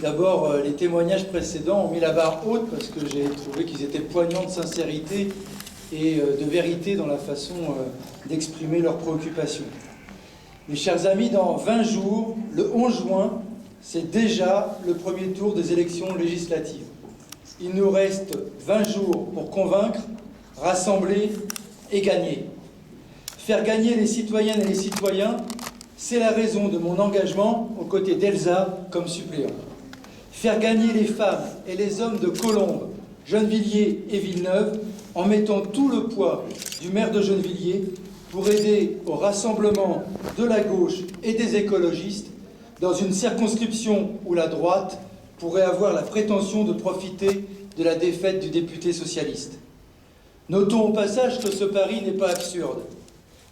D'abord, les témoignages précédents ont mis la barre haute parce que j'ai trouvé qu'ils étaient poignants de sincérité et de vérité dans la façon d'exprimer leurs préoccupations. Mes chers amis, dans 20 jours, le 11 juin, c'est déjà le premier tour des élections législatives. Il nous reste 20 jours pour convaincre, rassembler et gagner. Faire gagner les citoyennes et les citoyens, c'est la raison de mon engagement aux côtés d'Elsa comme suppléant. Faire gagner les femmes et les hommes de Colombes, Gennevilliers et Villeneuve en mettant tout le poids du maire de Gennevilliers pour aider au rassemblement de la gauche et des écologistes dans une circonscription où la droite pourrait avoir la prétention de profiter de la défaite du député socialiste. Notons au passage que ce pari n'est pas absurde.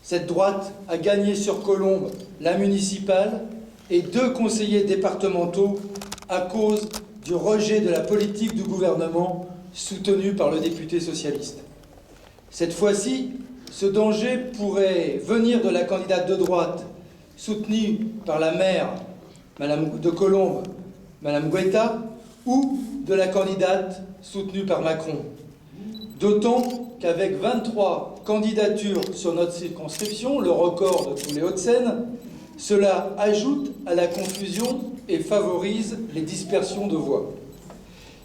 Cette droite a gagné sur Colombes la municipale et 2 conseillers départementaux à cause du rejet de la politique du gouvernement soutenu par le député socialiste. Cette fois-ci, ce danger pourrait venir de la candidate de droite soutenue par la maire Madame de Colombes, Madame Guetta, ou de la candidate soutenue par Macron. D'autant qu'avec 23 candidatures sur notre circonscription, le record de tous les Hauts-de-Seine, cela ajoute à la confusion et favorise les dispersions de voix.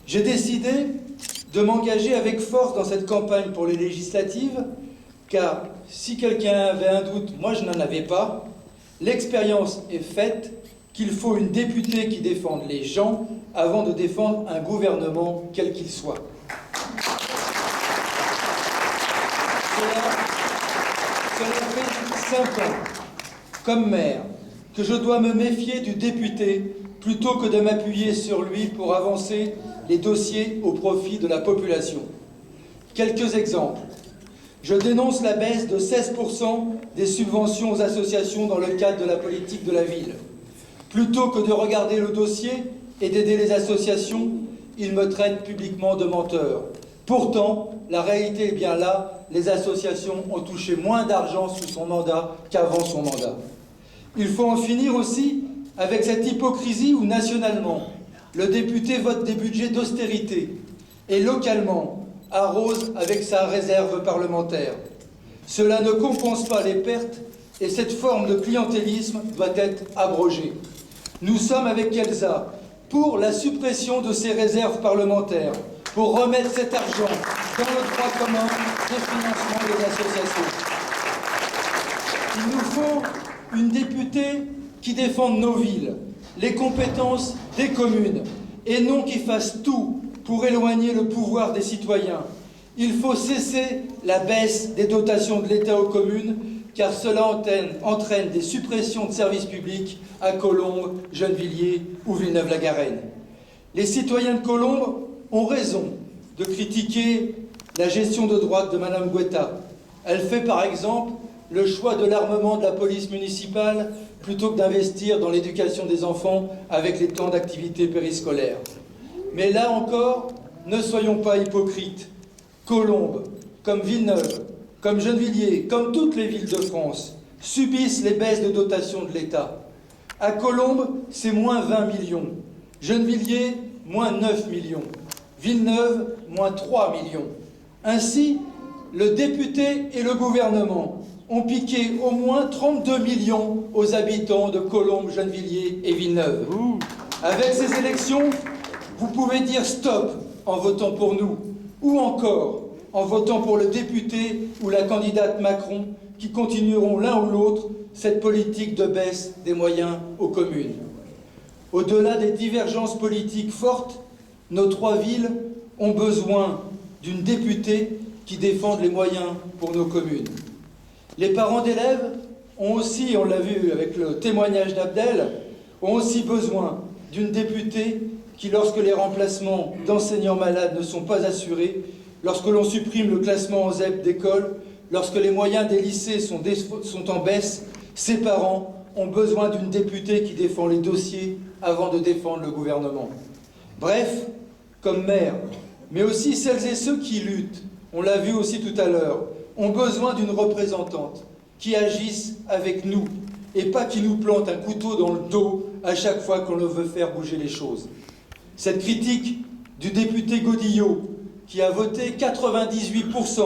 J'ai décidé de m'engager avec force dans cette campagne pour les législatives, car si quelqu'un avait un doute, moi je n'en avais pas, l'expérience est faite qu'il faut une députée qui défende les gens avant de défendre un gouvernement quel qu'il soit. Cela fait 5 ans, comme maire, que je dois me méfier du député plutôt que de m'appuyer sur lui pour avancer les dossiers au profit de la population. Quelques exemples. Je dénonce la baisse de 16% des subventions aux associations dans le cadre de la politique de la ville. Plutôt que de regarder le dossier et d'aider les associations, il me traite publiquement de menteur. Pourtant, la réalité est bien là, les associations ont touché moins d'argent sous son mandat qu'avant son mandat. Il faut en finir aussi avec cette hypocrisie où nationalement, le député vote des budgets d'austérité et localement arrose avec sa réserve parlementaire. Cela ne compense pas les pertes et cette forme de clientélisme doit être abrogée. Nous sommes avec Elsa pour la suppression de ces réserves parlementaires, pour remettre cet argent dans le droit commun des financements des associations. Il nous faut une députée qui défende nos villes, les compétences des communes, et non qui fasse tout pour éloigner le pouvoir des citoyens. Il faut cesser la baisse des dotations de l'État aux communes, car cela entraîne des suppressions de services publics à Colombes, Gennevilliers ou Villeneuve-la-Garenne. Les citoyens de Colombes ont raison de critiquer la gestion de droite de Madame Guetta. Elle fait par exemple le choix de l'armement de la police municipale plutôt que d'investir dans l'éducation des enfants avec les temps d'activité périscolaire. Mais là encore, ne soyons pas hypocrites. Colombes, comme Villeneuve, comme Gennevilliers, comme toutes les villes de France, subissent les baisses de dotation de l'État. À Colombes, c'est moins 20 millions. Gennevilliers, moins 9 millions. Villeneuve, moins 3 millions. Ainsi, le député et le gouvernement ont piqué au moins 32 millions aux habitants de Colombes, Gennevilliers et Villeneuve. Avec ces élections, vous pouvez dire stop en votant pour nous, ou encore en votant pour le député ou la candidate Macron, qui continueront l'un ou l'autre cette politique de baisse des moyens aux communes. Au-delà des divergences politiques fortes, nos 3 villes ont besoin d'une députée qui défende les moyens pour nos communes. Les parents d'élèves ont aussi, on l'a vu avec le témoignage d'Abdel, ont aussi besoin d'une députée qui, lorsque les remplacements d'enseignants malades ne sont pas assurés, lorsque l'on supprime le classement en ZEP d'école, lorsque les moyens des lycées sont en baisse, ces parents ont besoin d'une députée qui défend les dossiers avant de défendre le gouvernement. Bref, comme maire, mais aussi celles et ceux qui luttent, on l'a vu aussi tout à l'heure, ont besoin d'une représentante qui agisse avec nous et pas qui nous plante un couteau dans le dos à chaque fois qu'on veut faire bouger les choses. Cette critique du député Godillot, qui a voté 98%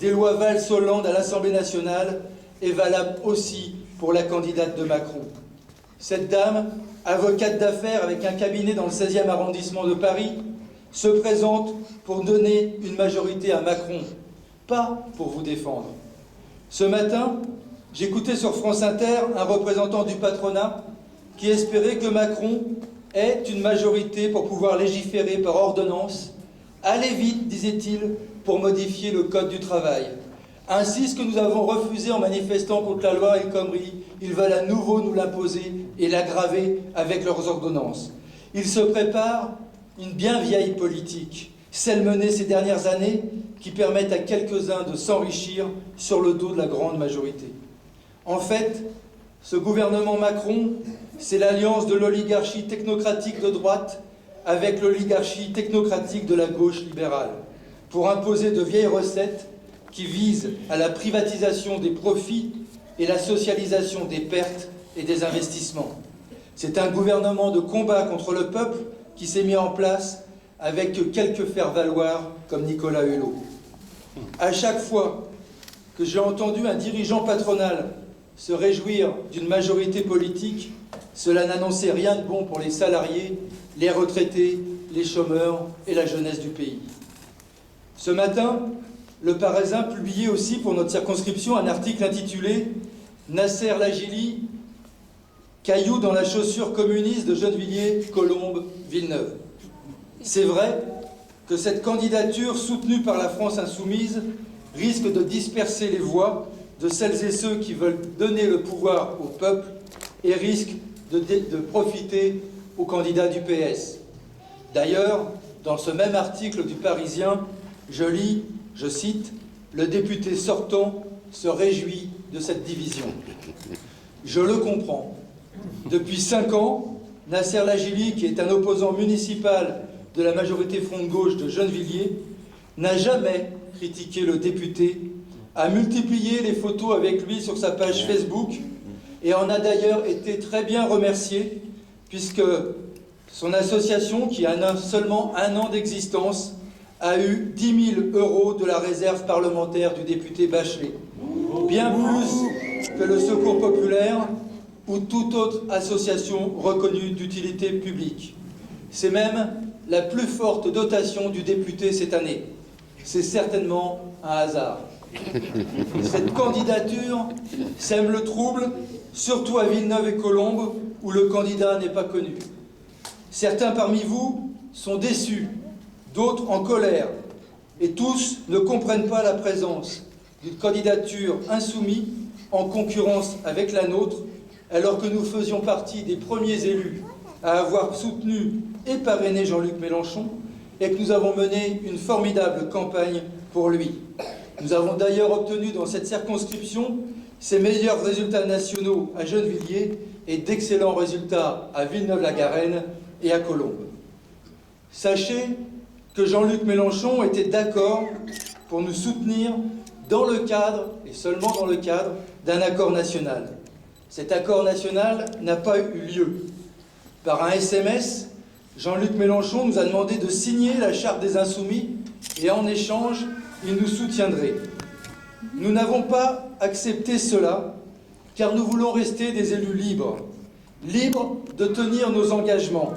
des lois Valls-Hollande à l'Assemblée nationale, est valable aussi pour la candidate de Macron. Cette dame, avocate d'affaires avec un cabinet dans le 16e arrondissement de Paris, se présente pour donner une majorité à Macron, pas pour vous défendre. Ce matin, j'écoutais sur France Inter un représentant du patronat qui espérait que Macron ait une majorité pour pouvoir légiférer par ordonnance. Allez vite, disait-il, pour modifier le code du travail. Ainsi, ce que nous avons refusé en manifestant contre la loi El Khomri, ils veulent à nouveau nous l'imposer et l'aggraver avec leurs ordonnances. Ils se préparent une bien vieille politique, celle menée ces dernières années, qui permettent à quelques-uns de s'enrichir sur le dos de la grande majorité. En fait, ce gouvernement Macron, c'est l'alliance de l'oligarchie technocratique de droite avec l'oligarchie technocratique de la gauche libérale, pour imposer de vieilles recettes qui visent à la privatisation des profits et la socialisation des pertes et des investissements. C'est un gouvernement de combat contre le peuple qui s'est mis en place avec quelques faire-valoir comme Nicolas Hulot. À chaque fois que j'ai entendu un dirigeant patronal se réjouir d'une majorité politique, cela n'annonçait rien de bon pour les salariés, les retraités, les chômeurs et la jeunesse du pays. Ce matin, Le Parisien publiait aussi pour notre circonscription un article intitulé « Nasser Lagili, caillou dans la chaussure communiste de Gennevilliers, Colombes, Villeneuve ». C'est vrai que cette candidature soutenue par la France insoumise risque de disperser les voix de celles et ceux qui veulent donner le pouvoir au peuple et risque de profiter aux candidats du PS. D'ailleurs, dans ce même article du Parisien, je lis, je cite, « Le député sortant se réjouit de cette division ». Je le comprends. Depuis 5 ans, Nasser Lagili, qui est un opposant municipal de la majorité Front de Gauche de Gennevilliers, n'a jamais critiqué le député, a multiplié les photos avec lui sur sa page Facebook et en a d'ailleurs été très bien remercié, puisque son association, qui a seulement 1 an d'existence, a eu 10 000 € de la réserve parlementaire du député Bachelet, bien plus que le Secours populaire ou toute autre association reconnue d'utilité publique. C'est même la plus forte dotation du député cette année. C'est certainement un hasard. Cette candidature sème le trouble, surtout à Villeneuve et Colombes, où le candidat n'est pas connu. Certains parmi vous sont déçus, d'autres en colère, et tous ne comprennent pas la présence d'une candidature insoumise en concurrence avec la nôtre, alors que nous faisions partie des premiers élus à avoir soutenu et parrainé Jean-Luc Mélenchon, et que nous avons mené une formidable campagne pour lui. Nous avons d'ailleurs obtenu dans cette circonscription ses meilleurs résultats nationaux à Gennevilliers et d'excellents résultats à Villeneuve-la-Garenne et à Colombes. Sachez que Jean-Luc Mélenchon était d'accord pour nous soutenir dans le cadre, et seulement dans le cadre, d'un accord national. Cet accord national n'a pas eu lieu. Par un SMS, Jean-Luc Mélenchon nous a demandé de signer la charte des Insoumis et en échange, il nous soutiendrait. Nous n'avons pas accepté cela car nous voulons rester des élus libres, libres de tenir nos engagements,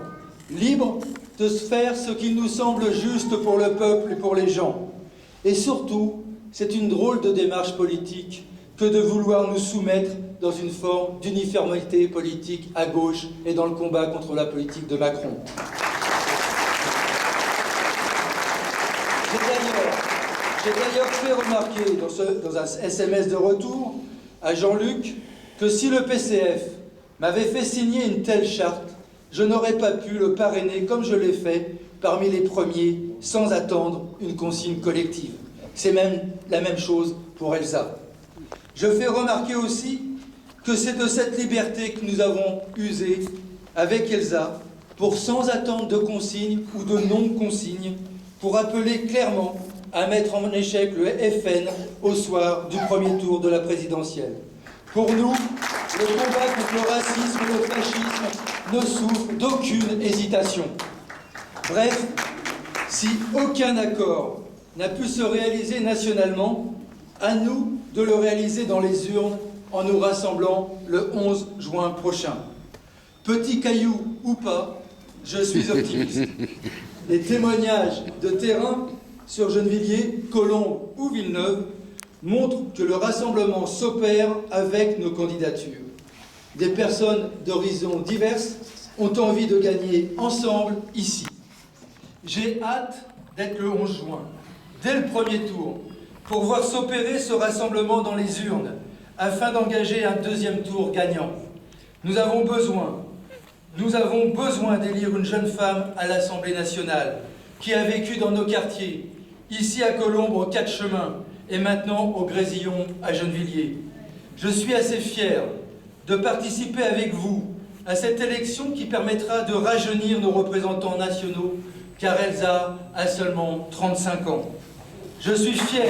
libres de faire ce qu'il nous semble juste pour le peuple et pour les gens. Et surtout, c'est une drôle de démarche politique que de vouloir nous soumettre dans une forme d'uniformité politique à gauche et dans le combat contre la politique de Macron. J'ai d'ailleurs fait remarquer dans un SMS de retour à Jean-Luc que si le PCF m'avait fait signer une telle charte, je n'aurais pas pu le parrainer comme je l'ai fait parmi les premiers sans attendre une consigne collective. C'est même la même chose pour Elsa. Je fais remarquer aussi que c'est de cette liberté que nous avons usé avec Elsa pour, sans attendre de consigne ou de non-consigne, pour appeler clairement à mettre en échec le FN au soir du premier tour de la présidentielle. Pour nous, le combat contre le racisme et le fascisme ne souffre d'aucune hésitation. Bref, si aucun accord n'a pu se réaliser nationalement, à nous de le réaliser dans les urnes en nous rassemblant le 11 juin prochain. Petit caillou ou pas, je suis optimiste. Les témoignages de terrain sur Gennevilliers, Colombes ou Villeneuve montrent que le rassemblement s'opère avec nos candidatures. Des personnes d'horizons diverses ont envie de gagner ensemble ici. J'ai hâte d'être le 11 juin, dès le premier tour, pour voir s'opérer ce rassemblement dans les urnes, afin d'engager un deuxième tour gagnant. Nous avons besoin d'élire une jeune femme à l'Assemblée nationale, qui a vécu dans nos quartiers, ici à Colombes, aux 4 chemins, et maintenant au Grésillon, à Gennevilliers. Je suis assez fier de participer avec vous à cette élection qui permettra de rajeunir nos représentants nationaux, car Elsa a seulement 35 ans. Je suis fier.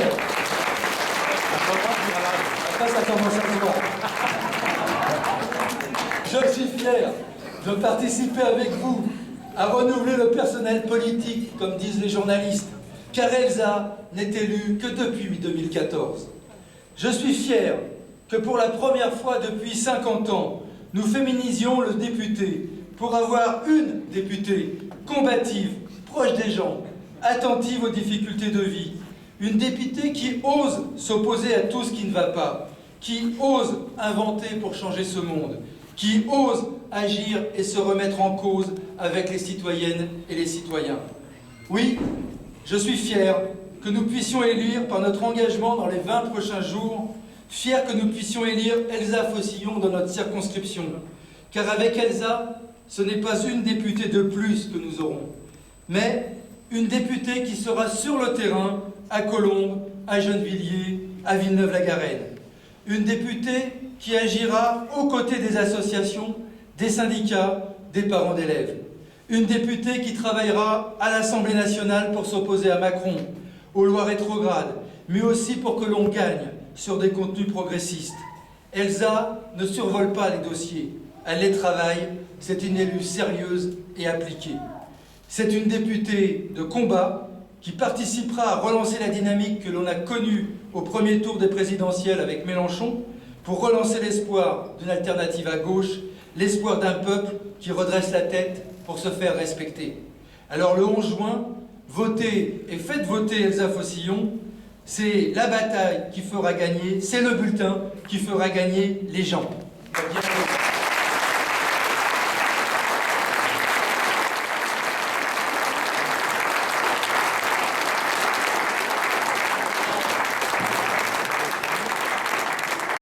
Je suis fier de participer avec vous à renouveler le personnel politique, comme disent les journalistes, car Elsa n'est élue que depuis 2014. Je suis fier que pour la première fois depuis 50 ans, nous féminisions le député pour avoir une députée combative, proche des gens, attentive aux difficultés de vie, une députée qui ose s'opposer à tout ce qui ne va pas, qui ose inventer pour changer ce monde, qui ose agir et se remettre en cause avec les citoyennes et les citoyens. Oui, je suis fier que nous puissions élire par notre engagement dans les 20 prochains jours, fier que nous puissions élire Elsa Faucillon dans notre circonscription. Car avec Elsa, ce n'est pas une députée de plus que nous aurons, mais une députée qui sera sur le terrain à Colombes, à Gennevilliers, à Villeneuve-la-Garenne. Une députée qui agira aux côtés des associations, des syndicats, des parents d'élèves. Une députée qui travaillera à l'Assemblée nationale pour s'opposer à Macron, aux lois rétrogrades, mais aussi pour que l'on gagne sur des contenus progressistes. Elsa ne survole pas les dossiers, elle les travaille, c'est une élue sérieuse et appliquée. C'est une députée de combat qui participera à relancer la dynamique que l'on a connue au premier tour des présidentielles avec Mélenchon, pour relancer l'espoir d'une alternative à gauche, l'espoir d'un peuple qui redresse la tête pour se faire respecter. Alors le 11 juin, votez et faites voter Elsa Faucillon, c'est la bataille qui fera gagner, c'est le bulletin qui fera gagner les gens.